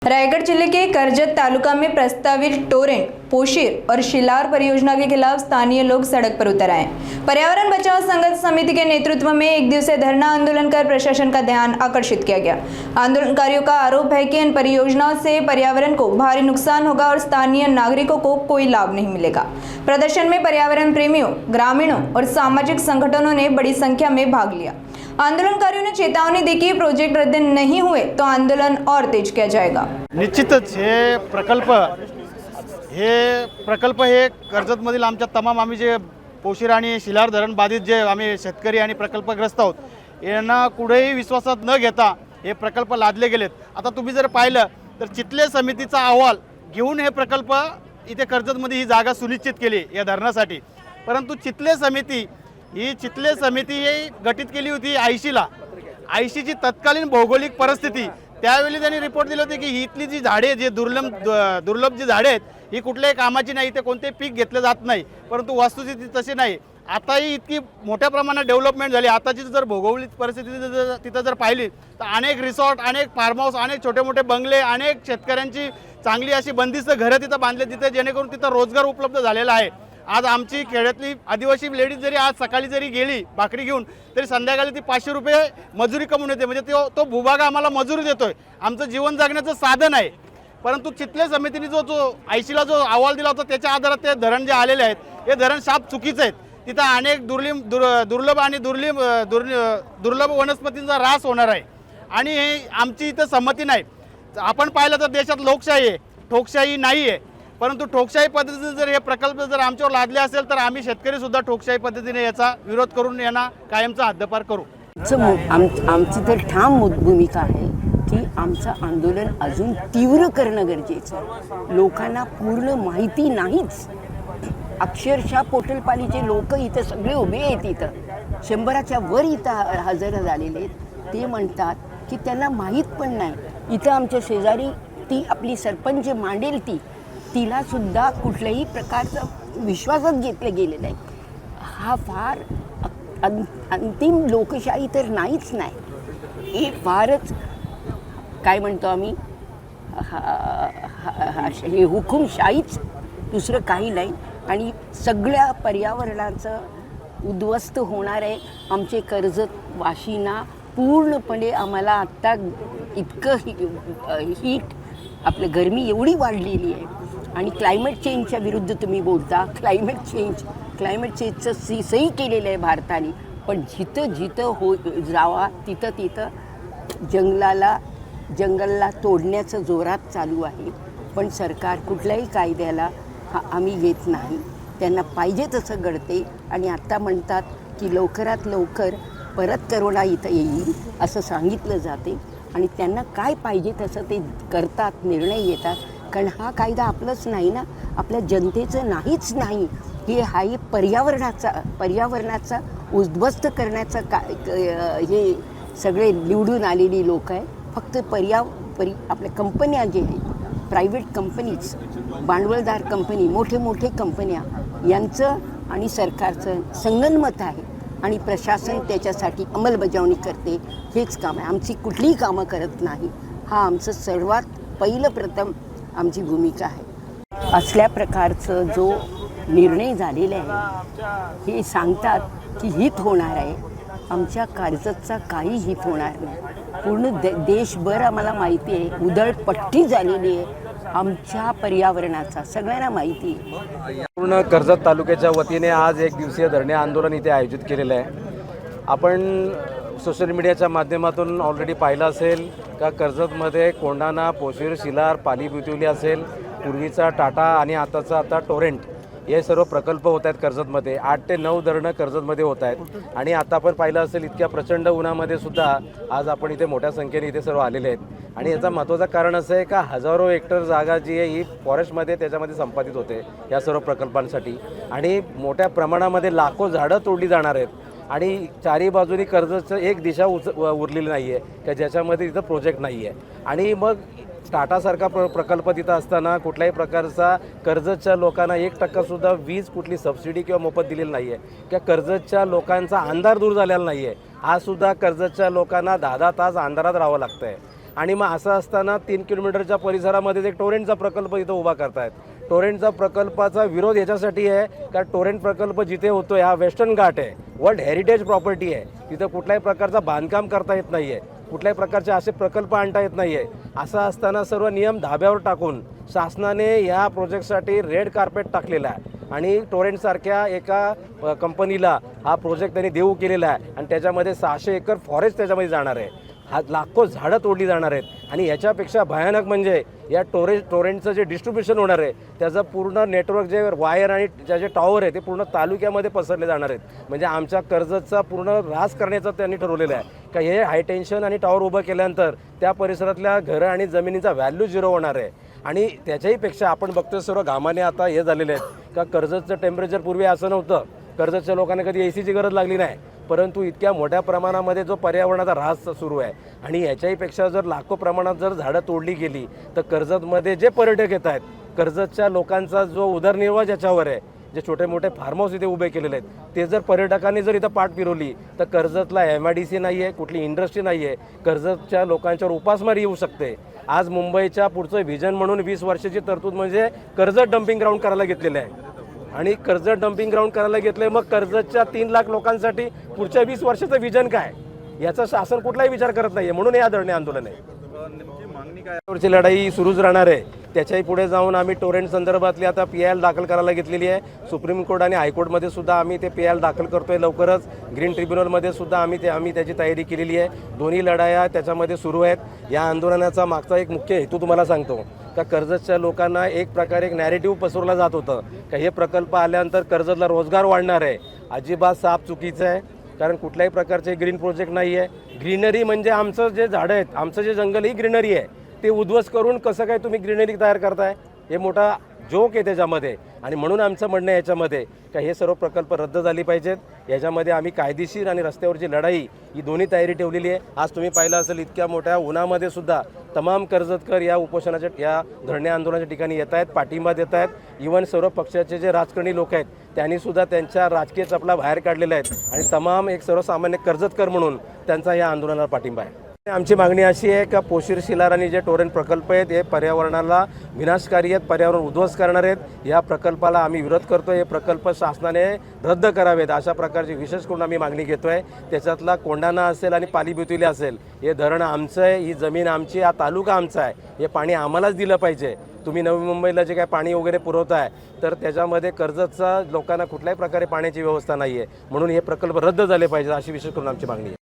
रायगढ़ जिले के करजत तालुका में प्रस्तावित टोरेंट, पोशीर और शिलार परियोजना के खिलाफ स्थानीय लोग सड़क पर उतर आए। पर्यावरण बचाओ संघर्ष समिति के नेतृत्व में एक दिवसीय धरना आंदोलन कर प्रशासन का ध्यान आकर्षित किया गया। आंदोलनकारियों का आरोप है कि इन परियोजनाओं से पर्यावरण को भारी नुकसान होगा और स्थानीय नागरिकों को कोई लाभ नहीं मिलेगा। प्रदर्शन में पर्यावरण प्रेमियों, ग्रामीणों और सामाजिक संगठनों ने बड़ी संख्या में भाग लिया। आंदोलनकारियों ने चेतावनी दी कि प्रोजेक्ट रद्द नहीं हुए तो आंदोलन और तेज किया जाएगा। निश्चितच हे प्रकल्प हे कर्जतमधील आमच्या तमाम आम्ही जे पोशीर आणि शिलार धरण बाधित जे आम्ही शेतकरी आणि प्रकल्पग्रस्त आहोत यांना कुठेही विश्वासात न घेता हे प्रकल्प लादले गेलेत। आता तुम्ही जर पाहिलं तर चितले समितीचा अहवाल घेऊन हे प्रकल्प इथे कर्जतमध्ये ही जागा सुनिश्चित केली या धरणासाठी। परंतु चितले समिती ही गठीत केली होती 80 ची तत्कालीन भौगोलिक परिस्थिती त्यावेळी त्यांनी रिपोर्ट दिले होते की ही इथली जी झाडे जे दुर्लभ जी झाडे आहेत ही कुठल्याही कामाची नाही, ते कोणतेही पीक घेतले जात नाही। परंतु वस्तुस्थिती तशी नाही। आताही इतकी मोठ्या प्रमाणात डेव्हलपमेंट झाली। आताची जर भौगोलिक परिस्थिती तिथं जर पाहिली तर अनेक रिसॉर्ट, अनेक फार्म हाऊस, अनेक छोटे मोठे बंगले, अनेक शेतकऱ्यांची चांगली अशी बंदिस्त घरं तिथं बांधले तिथे, जेणेकरून तिथं रोजगार उपलब्ध झालेला आहे। आज आमची खेड्यातली आदिवासी लेडीज जरी आज सकाळी जरी गेली भाकरी घेऊन तरी संध्याकाळी ती 500 रुपये मजुरी कमवून येते। म्हणजे तो भूभाग आम्हाला मजुरी देतोय, आमचं जीवन जगण्याचं साधन आहे। परंतु चितले समितीने जो 80ला जो अहवाल दिला होता त्याच्या आधारात ते धरण जे आलेले आहेत हे धरण साफ चुकीचं आहेत। तिथं अनेक दुर्लभ वनस्पतींचा ऱ्हास होणार आहे आणि हे आमची इथं संमती नाही। आपण पाहिलं तर देशात लोकशाही आहे, ठोकशाही नाही आहे। परंतु ठोकशाही पद्धतीने जर हे प्रकल्प जर आमच्यावर लादले असेल तर आम्ही शेतकरी सुद्धा ठोकशाही पद्धतीने याचा विरोध करून यांना कायमचा हद्दपार करू। आमची तर ठाम भूमिका आहे की आमचं आंदोलन अजून तीव्र करणं गरजेचं आहे। लोकांना पूर्ण माहिती नाहीच। अक्षरशः पोटलपालीचे लोक इथं सगळे उभे आहेत, इथं 100च्या वर इथं हजर झालेले आहेत। ते म्हणतात की त्यांना माहीत पण नाही। इथं आमच्या शेजारी ती आपली सरपंच मांडेल तिला सुद्धा कुठल्याही प्रकारचं विश्वासात घेतलं गेलेलं आहे। हा फार अंतिम लोकशाही तर नाहीच नाही, हे फारच काय म्हणतो आम्ही हे हुकुमशाहीच, दुसरं काही नाही। आणि सगळ्या पर्यावरणाचं उद्ध्वस्त होणार आहे। आमचे कर्जत वाशींना पूर्णपणे आम्हाला आत्ता इतकं हीट आपलं गरमी एवढी वाढलेली आहे आणि क्लायमेट चेंजच्या विरुद्ध तुम्ही बोलता। क्लायमेट चेंजचं सही केलेलं आहे भारताने, पण जिथं जावा तिथं जंगलला तोडण्याचं जोरात चालू आहे। पण सरकार कुठल्याही कायद्याला आम्ही घेत नाही, त्यांना पाहिजे तसं घडते। आणि आत्ता म्हणतात की लवकरात लवकर परत करोना इथं येईल असं सांगितलं जाते आणि त्यांना काय पाहिजे तसं ते करतात, निर्णय घेतात। कारण हा कायदा आपलंच नाही ना, आपल्या जनतेचं नाहीच नाही। हा पर्यावरणाचा उद्ध्वस्त करण्याचा हे सगळे निवडून आलेली लोक आहे। फक्त आपल्या कंपन्या जे आहेत, प्रायव्हेट कंपनीज, भांडवलदार कंपनी, मोठे कंपन्या यांचं आणि सरकारचं संगनमत आहे आणि प्रशासन त्याच्यासाठी अंमलबजावणी करते। हेच काम आहे, आमची कुठलीही कामं करत नाही। हा आमचं सर्वात प्रथम आमची भूमिका आहे। असल्या प्रकारचं जो निर्णय झालेला आहे हे सांगतात की हित होणार आहे। आमच्या कर्जतचा काही हित होणार नाही। पूर्ण देशभर आम्हाला माहिती आहे, उधळपट्टी झालेली आहे आमच्या पर्यावरणाचा, सगळ्यांना माहिती आहे। पूर्ण कर्जत तालुक्याच्या वतीने आज एक दिवसीय धरणे आंदोलन इथे आयोजित केलेलं आहे। आपण सोशल मीडियाच्या माध्यमातून ऑलरेडी पाहिलं असेल का कर्जतमध्ये कोंढाणा, पोशीर, शिलार, पाली बुतिवली असेल, पूर्वीचा टाटा आणि आता टोरेंट हे सर्व प्रकल्प होत आहेत कर्जतमध्ये। 8 ते 9 धरणं कर्जतमध्ये होत आहेत आणि आता आपण पाहिलं असेल इतक्या प्रचंड उन्हामध्ये सुद्धा आज आपण इथे मोठ्या संख्येने इथे सर्व आलेले आहेत। आणि याचं महत्त्वाचं कारण असं आहे का हजारो हेक्टर जागा जी आहे ही फॉरेस्टमध्ये त्याच्यामध्ये संपादित होते या सर्व प्रकल्पांसाठी आणि मोठ्या प्रमाणामध्ये लाखो झाडं तोडली जाणार आहेत आणि चारी बाजूनी कर्जतचं एक दिशा उरलेली नाही आहे का ज्याच्यामध्ये तिथं प्रोजेक्ट नाही आहे। आणि मग टाटासारखा प्रकल्प तिथं असताना कुठल्याही प्रकारचा कर्जतच्या लोकांना 1%सुद्धा वीज कुठली सबसिडी किंवा मोफत दिलेली नाही आहे किंवा कर्जतच्या लोकांचा अंधार दूर झालेला नाही आहे। हा सुद्धा कर्जतच्या लोकांना 10-10 तास अंधारात राहावं लागतं आहे। आणि मग असं असताना 3 किलोमीटरच्या परिसरामध्ये एक टोरेंटचा प्रकल्प इथं उभा करतायत. टोरेंटचा प्रकल्पाचा विरोध याच्यासाठी आहे का टोरेंट प्रकल्प जिथे होतो हा वेस्टर्न घाट आहे, वर्ल्ड हेरिटेज प्रॉपर्टी आहे, तिथं कुठल्याही प्रकारचा बांधकाम करता येत नाही आहे, कुठल्याही प्रकारचे असे प्रकल्प आणता येत नाही आहे. असं असताना सर्व नियम धाब्यावर टाकून शासनाने ह्या प्रोजेक्टसाठी रेड कार्पेट टाकलेला आहे आणि टोरेंटसारख्या एका कंपनीला हा प्रोजेक्ट त्यांनी देऊ केलेला आहे आणि त्याच्यामध्ये 600 एकर फॉरेस्ट त्याच्यामध्ये जाणार आहे. लाखो झाडं तोडली जाणार आहेत आणि याच्यापेक्षा भयानक म्हणजे या टोरेंटचं जे डिस्ट्रीब्युशन होणार आहे त्याचं पूर्ण नेटवर्क जे वायर आणि ज्याचे टॉवर आहे ते पूर्ण तालुक्यामध्ये पसरले जाणार आहेत. म्हणजे आमच्या कर्जतचा पूर्ण ऱ्हास करण्याचं त्यांनी ठरवलेलं आहे का हे हाय टेन्शन आणि टॉवर उभं केल्यानंतर त्या परिसरातल्या घरं आणि जमिनीचा व्हॅल्यू झिरो होणार आहे. आणि त्याच्याही पेक्षा आपण बघतोय सर्व घामाने आता हे झालेले आहेत का कर्जतचं टेम्परेचर पूर्वी असं नव्हतं. कर्जतच्या लोकांना कधी ACची गरज लागली नाही, परंतु इतक्या मोठ्या प्रमाणामध्ये जो पर्यावरणाचा ऱ्हास सुरू आहे आणि याच्याही पेक्षा जर लाखो प्रमाणात जर झाडं तोडली गेली तर कर्जतमध्ये जे पर्यटक येत आहेत, कर्जतच्या लोकांचा जो उदरनिर्वाह ज्याच्यावर आहे, जे छोटे मोठे फार्म हाऊस इथे उभे केलेले आहेत, ते जर पर्यटकांनी जर इथं पाठ फिरवली तर कर्जतला MIDC नाही आहे, कुठली इंडस्ट्री नाही आहे, कर्जतच्या लोकांच्यावर उपासमार येऊ शकते. आज मुंबईच्या पुढचं व्हिजन म्हणून 20 वर्षाची तरतूद म्हणजे कर्जत डम्पिंग ग्राउंड करायला घेतलेलं आहे आणि कर्जत डम्पिंग ग्राउंड करायला घेतलंय. मग कर्जतच्या 3 लाख लोकांसाठी पुढच्या 20 वर्षाचं विजन काय याचा शासन कुठलाही विचार करत नाहीये. म्हणून हे धरणे आंदोलन आहे. वरची लढाई सुरूच राहणार आहे. त्याच्याही पुढे जाऊन आम्ही टोरेंट संदर्भातली आता PIL दाखल करायला घेतलेली आहे. सुप्रीम कोर्ट आणि हायकोर्टमध्ये सुद्धा आम्ही ते PIL दाखल करतोय लवकरच. ग्रीन ट्रिब्युनलमध्ये सुद्धा आम्ही त्याची तयारी केलेली आहे. दोन्ही लढाया त्याच्यामध्ये सुरू आहेत. या आंदोलनाचा मागचा एक मुख्य हेतू तुम्हाला सांगतो का कर्जतच्या लोकांना एक प्रकारे एक नॅरेटिव्ह पसरवला जात होतं का हे प्रकल्प आल्यानंतर कर्जतला रोजगार वाढणार आहे. अजिबात साफ चुकीचं आहे. कारण कुठल्याही प्रकारचे ग्रीन प्रोजेक्ट नाही आहे. ग्रीनरी म्हणजे आमचं जे झाडं आहेत, आमचं जे जंगल ही ग्रीनरी आहे, ते उद्ध्वस्त करून कसं काय तुम्ही ग्रीनरी तयार करताय, हे मोठा जोक आहे त्याच्यामध्ये. आणि म्हणून आमचं म्हणणं आहे याच्यामध्ये का हे सर्व प्रकल्प रद्द झाले पाहिजेत. याच्यामध्ये आम्ही कायदेशीर आणि रस्त्यावरची लढाई ही दोन्ही तयारी ठेवलेली आहे. आज तुम्ही पाहिलं असेल इतक्या मोठ्या उन्हामध्ये सुद्धा तमाम कर्जतकर या उपोषणाच्या या धरणे आंदोलनाच्या ठिकाणी येत आहेत, पाठिंबा देत आहेत. इव्हन सर्व पक्षाचे जे राजकारणी लोक आहेत त्यांनी सुद्धा त्यांच्या राजकीय चपला बाहेर काढलेल्या आहेत आणि तमाम एक सर्वसामान्य कर्जतकर म्हणून त्यांचा या आंदोलनाला पाठिंबा आहे. आमची मागणी अशी आहे का पोशीर शिलार आणि जे टोरेंट प्रकल्प आहेत हे पर्यावरणाला विनाशकारी आहेत, पर्यावरण उद्ध्वस्त करणार आहेत. या प्रकल्पाला आम्ही विरोध करतो. हे प्रकल्प शासनाने रद्द करावेत अशा प्रकारची विशेष करून आम्ही मागणी घेतोय. त्याच्यातला कोंढाणा असेल आणि पालीबितुली असेल, हे धरण आमचं आहे, ही जमीन आमची, हा तालुका आमचा आहे, हे पाणी आम्हालाच दिलं पाहिजे. तुम्ही नवी मुंबईला जे काय पाणी वगैरे पुरवताय तर त्याच्यामध्ये कर्जतचा लोकांना कुठल्याही प्रकारे पाण्याची व्यवस्था नाही आहे. म्हणून हे प्रकल्प रद्द झाले पाहिजे अशी विशेष करून आमची मागणी आहे.